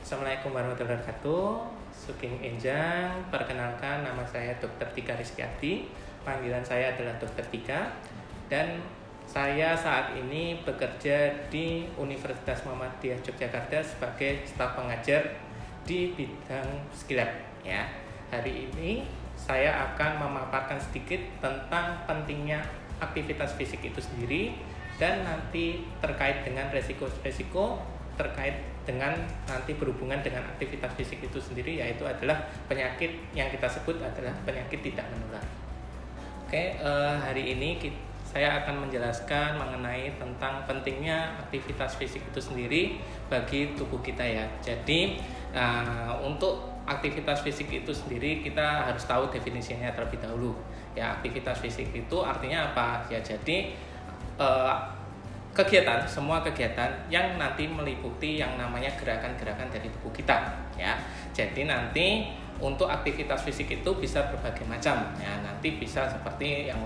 Assalamualaikum warahmatullahi wabarakatuh. Sugeng Enjang, perkenalkan nama saya Dr. Tika Rizkyati. Panggilan saya adalah Dr. Tika. Dan saya saat ini bekerja di Universitas Muhammadiyah Yogyakarta sebagai staf pengajar di bidang Skillab. Ya, hari ini saya akan memaparkan sedikit tentang pentingnya aktivitas fisik itu sendiri dan nanti terkait dengan resiko-resiko terkait dengan nanti berhubungan dengan aktivitas fisik itu sendiri, yaitu adalah penyakit yang kita sebut adalah penyakit tidak menular. Hari ini saya akan menjelaskan mengenai tentang pentingnya aktivitas fisik itu sendiri bagi tubuh kita ya. Jadi untuk aktivitas fisik itu sendiri kita harus tahu definisinya terlebih dahulu. Ya, aktivitas fisik itu artinya apa? Ya, jadi semua kegiatan yang nanti meliputi yang namanya gerakan-gerakan dari tubuh kita ya. Jadi nanti untuk aktivitas fisik itu bisa berbagai macam ya, nanti bisa seperti yang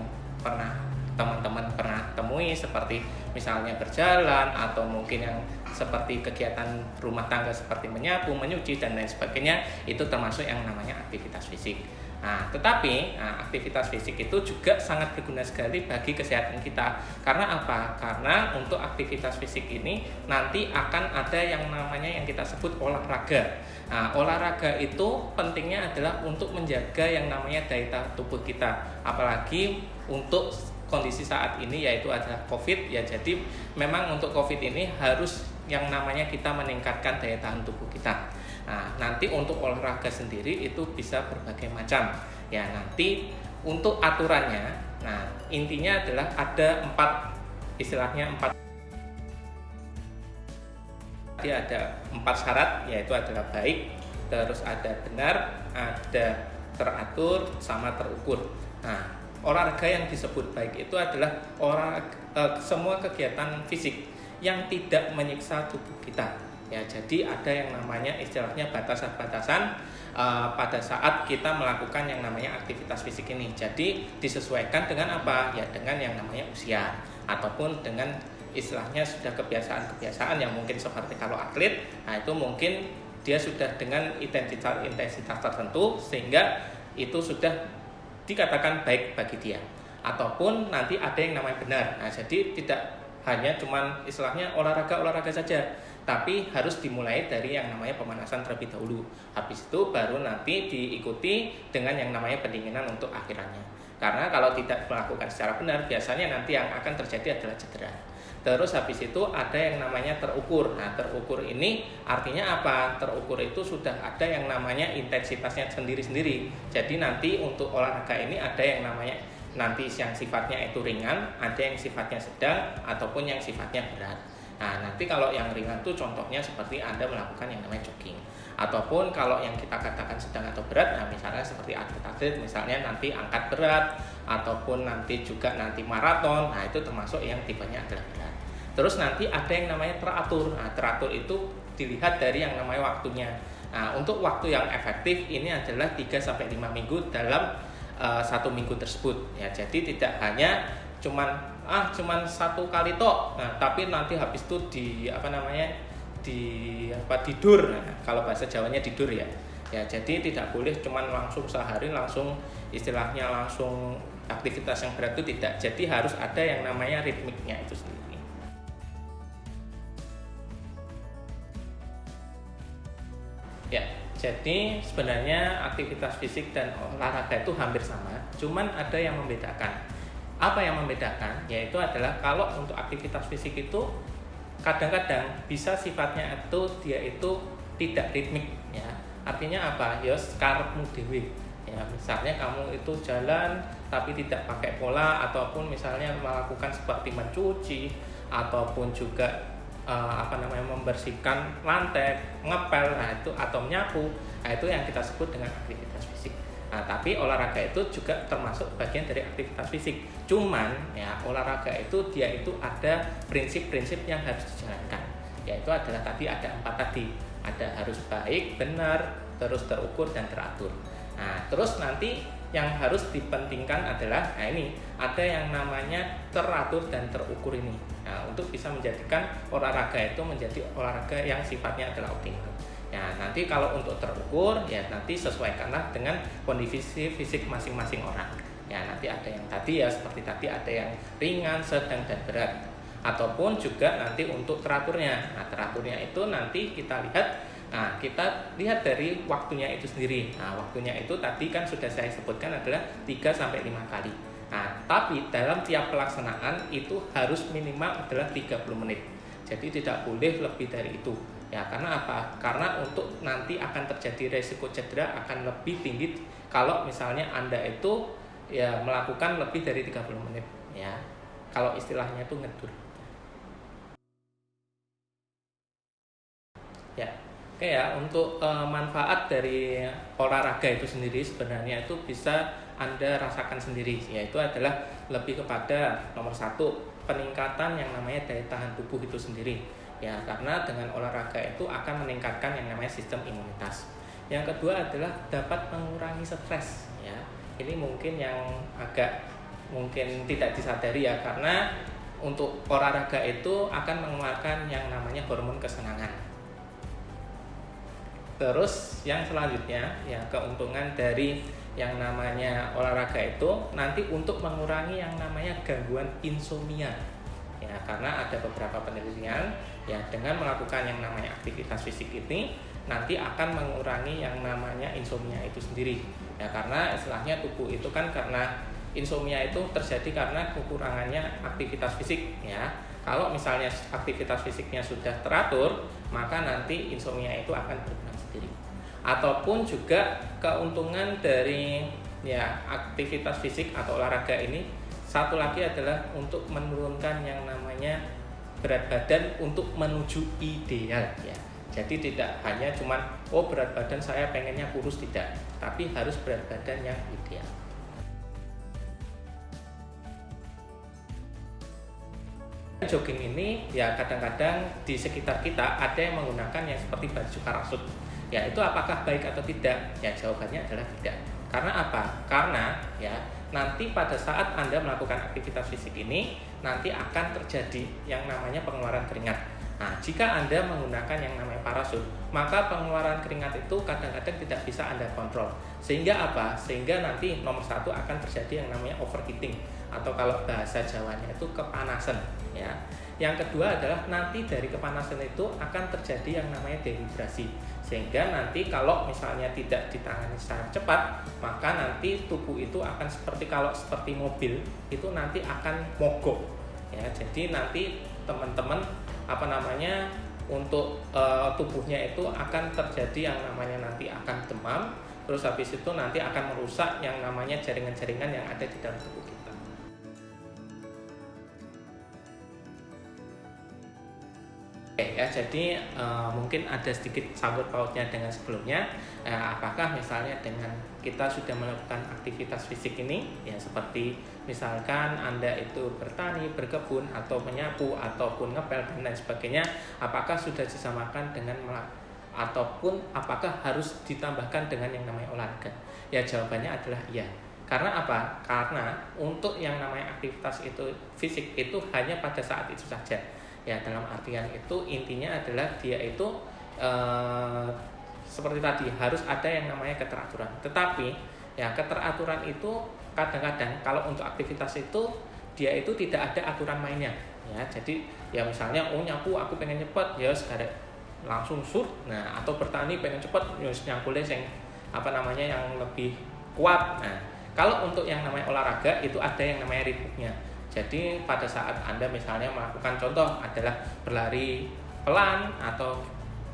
teman-teman pernah temui, seperti misalnya berjalan, atau mungkin yang seperti kegiatan rumah tangga seperti menyapu, menyuci dan lain sebagainya, itu termasuk yang namanya aktivitas fisik. Tetapi aktivitas fisik itu juga sangat berguna sekali bagi kesehatan kita. Karena apa? Karena untuk aktivitas fisik ini nanti akan ada yang namanya yang kita sebut olahraga. Olahraga itu pentingnya adalah untuk menjaga yang namanya daya tahan tubuh kita. Apalagi untuk kondisi saat ini yaitu adalah COVID ya. Jadi memang untuk COVID ini harus yang namanya kita meningkatkan daya tahan tubuh kita. Nanti untuk olahraga sendiri itu bisa berbagai macam ya. Nanti untuk aturannya, intinya adalah ada empat syarat, yaitu adalah baik, terus ada benar, ada teratur, sama terukur. Olahraga yang disebut baik itu adalah semua kegiatan fisik yang tidak menyiksa tubuh kita. Ya, jadi ada yang namanya istilahnya batasan-batasan pada saat kita melakukan yang namanya aktivitas fisik ini. Jadi disesuaikan dengan apa? Ya, dengan yang namanya usia ataupun dengan istilahnya sudah kebiasaan-kebiasaan yang mungkin seperti kalau atlet, itu mungkin dia sudah dengan intensitas tertentu sehingga itu sudah dikatakan baik bagi dia. Ataupun nanti ada yang namanya benar. Jadi tidak hanya cuman istilahnya olahraga saja, tapi harus dimulai dari yang namanya pemanasan terlebih dahulu. Habis itu baru nanti diikuti dengan yang namanya pendinginan untuk akhirannya. Karena kalau tidak melakukan secara benar, biasanya nanti yang akan terjadi adalah cedera. Terus habis itu ada yang namanya terukur. Terukur ini artinya apa? Terukur itu sudah ada yang namanya intensitasnya sendiri-sendiri. Jadi nanti untuk olahraga ini ada yang namanya nanti yang sifatnya itu ringan, ada yang sifatnya sedang, ataupun yang sifatnya berat. Nanti kalau yang ringan itu contohnya seperti Anda melakukan yang namanya jogging. Ataupun kalau yang kita katakan sedang atau berat, misalnya seperti atlet-atlet, misalnya nanti angkat berat, ataupun nanti juga nanti maraton, itu termasuk yang tipenya adalah berat. Terus nanti ada yang namanya teratur. Teratur itu dilihat dari yang namanya waktunya. Untuk waktu yang efektif ini adalah 3-5 minggu dalam 1 minggu tersebut ya. Jadi tidak hanya cuman satu kali tok, tapi nanti habis itu tidur. Kalau bahasa Jawanya tidur ya. Jadi tidak boleh cuman langsung sehari langsung istilahnya langsung aktivitas yang berat itu tidak. Jadi harus ada yang namanya ritmiknya itu sendiri. Ya, jadi sebenarnya aktivitas fisik dan olahraga itu hampir sama, cuman ada yang membedakan. Apa yang membedakan? Yaitu adalah kalau untuk aktivitas fisik itu kadang-kadang bisa sifatnya itu dia itu tidak ritmik ya. Artinya apa? Ya karepmu dhewe. Ya, misalnya kamu itu jalan tapi tidak pakai pola, ataupun misalnya melakukan seperti mencuci ataupun juga membersihkan lantai, ngepel, itu atau menyapu, itu yang kita sebut dengan aktivitas fisik. Tapi olahraga itu juga termasuk bagian dari aktivitas fisik. Cuman ya olahraga itu dia itu ada prinsip-prinsip yang harus dijalankan. Yaitu adalah tadi ada 4 tadi. Ada harus baik, benar, terus terukur dan teratur. Terus nanti yang harus dipentingkan adalah ini ada yang namanya teratur dan terukur ini. Untuk bisa menjadikan olahraga itu menjadi olahraga yang sifatnya adalah optimal. Ya, nanti kalau untuk terukur ya nanti sesuaikanlah dengan kondisi fisik masing-masing orang. Ya, nanti ada yang tadi ya seperti tadi ada yang ringan, sedang dan berat. Ataupun juga nanti untuk teraturnya. Nah, teraturnya itu nanti kita lihat dari waktunya itu sendiri. Nah, waktunya itu tadi kan sudah saya sebutkan adalah 3 sampai 5 kali. Nah, tapi dalam tiap pelaksanaan itu harus minimal adalah 30 menit. Jadi tidak boleh lebih dari itu. Ya, karena apa? Karena untuk nanti akan terjadi resiko cedera akan lebih tinggi kalau misalnya Anda itu ya melakukan lebih dari 30 menit ya. Kalau istilahnya itu ngedur. Ya. Oke ya, untuk manfaat dari olahraga itu sendiri sebenarnya itu bisa Anda rasakan sendiri, yaitu adalah lebih kepada nomor 1 peningkatan yang namanya daya tahan tubuh itu sendiri. Ya, karena dengan olahraga itu akan meningkatkan yang namanya sistem imunitas. Yang kedua adalah dapat mengurangi stres ya. Ini mungkin yang agak mungkin tidak disadari ya, karena untuk olahraga itu akan mengeluarkan yang namanya hormon kesenangan. Terus yang selanjutnya ya, keuntungan dari yang namanya olahraga itu nanti untuk mengurangi yang namanya gangguan insomnia. Ya, karena ada beberapa penelitian ya dengan melakukan yang namanya aktivitas fisik ini nanti akan mengurangi yang namanya insomnia itu sendiri. Ya, karena istilahnya tubuh itu kan karena insomnia itu terjadi karena kekurangannya aktivitas fisik ya. Kalau misalnya aktivitas fisiknya sudah teratur, maka nanti insomnia itu akan berkurang sendiri. Ataupun juga keuntungan dari ya aktivitas fisik atau olahraga ini satu lagi adalah untuk menurunkan yang namanya berat badan untuk menuju ideal ya. Jadi tidak hanya cuman berat badan saya pengennya kurus, tidak, tapi harus berat badan yang ideal. Jogging ini ya kadang-kadang di sekitar kita ada yang menggunakan yang seperti baju parasut. Ya, itu apakah baik atau tidak? Ya, jawabannya adalah tidak. Karena apa? Karena ya nanti pada saat Anda melakukan aktivitas fisik ini nanti akan terjadi yang namanya pengeluaran keringat. Nah, jika Anda menggunakan yang namanya parasut, maka pengeluaran keringat itu kadang-kadang tidak bisa Anda kontrol. Sehingga apa? Sehingga nanti nomor 1 akan terjadi yang namanya overheating atau kalau bahasa Jawanya itu kepanasan ya. Yang kedua adalah nanti dari kepanasan itu akan terjadi yang namanya dehidrasi. Sehingga nanti kalau misalnya tidak ditangani secara cepat, maka nanti tubuh itu akan seperti mobil itu nanti akan mogok. Ya, jadi nanti teman-teman untuk tubuhnya itu akan terjadi yang namanya nanti akan demam, terus habis itu nanti akan merusak yang namanya jaringan-jaringan yang ada di dalam tubuh kita. Oke ya, jadi mungkin ada sedikit sangkut pautnya dengan sebelumnya. Apakah misalnya dengan kita sudah melakukan aktivitas fisik ini, ya seperti misalkan Anda itu bertani, berkebun, atau menyapu, ataupun ngepel dan lain sebagainya, apakah sudah disamakan dengan ataupun apakah harus ditambahkan dengan yang namanya olahraga? Ya jawabannya adalah iya. Karena apa? Karena untuk yang namanya aktivitas itu fisik itu hanya pada saat itu saja. Ya dalam artian itu intinya adalah dia itu seperti tadi harus ada yang namanya keteraturan. Tetapi ya keteraturan itu kadang-kadang kalau untuk aktivitas itu dia itu tidak ada aturan mainnya. Ya jadi ya misalnya nyapu aku pengen cepet ya sekarang langsung sur. Nah atau bertani pengen cepet ya nyangkulnya yang lebih kuat. Nah kalau untuk yang namanya olahraga itu ada yang namanya ritmenya. Jadi pada saat Anda misalnya melakukan contoh adalah berlari pelan atau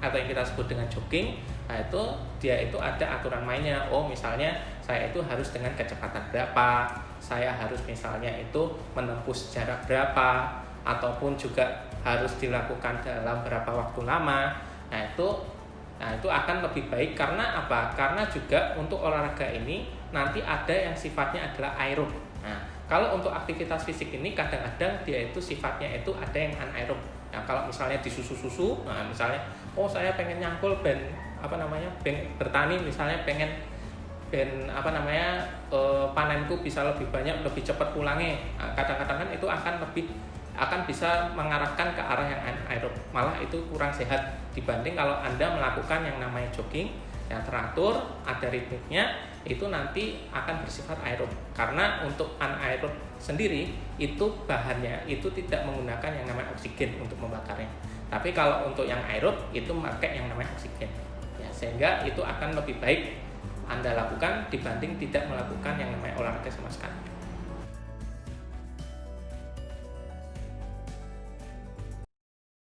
yang kita sebut dengan jogging, nah itu dia itu ada aturan mainnya. Misalnya saya itu harus dengan kecepatan berapa, saya harus misalnya itu menempuh jarak berapa, ataupun juga harus dilakukan dalam berapa waktu lama. Nah itu akan lebih baik karena apa? Karena juga untuk olahraga ini nanti ada yang sifatnya adalah aerob. Nah, kalau untuk aktivitas fisik ini kadang-kadang dia itu sifatnya itu ada yang anaerob. Nah, kalau misalnya disusu-susu, nah misalnya saya pengen nyangkul bertani misalnya pengen panenku bisa lebih banyak, lebih cepat pulangnya. Nah, kadang-kadang kan itu akan lebih akan bisa mengarahkan ke arah yang anaerob, malah itu kurang sehat dibanding kalau Anda melakukan yang namanya jogging yang teratur, ada ritmiknya, itu nanti akan bersifat aerob. Karena untuk anaerob sendiri itu bahannya itu tidak menggunakan yang namanya oksigen untuk membakarnya. Tapi kalau untuk yang aerob itu pakai yang namanya oksigen. Ya, sehingga itu akan lebih baik Anda lakukan dibanding tidak melakukan yang namanya olahraga sama sekali.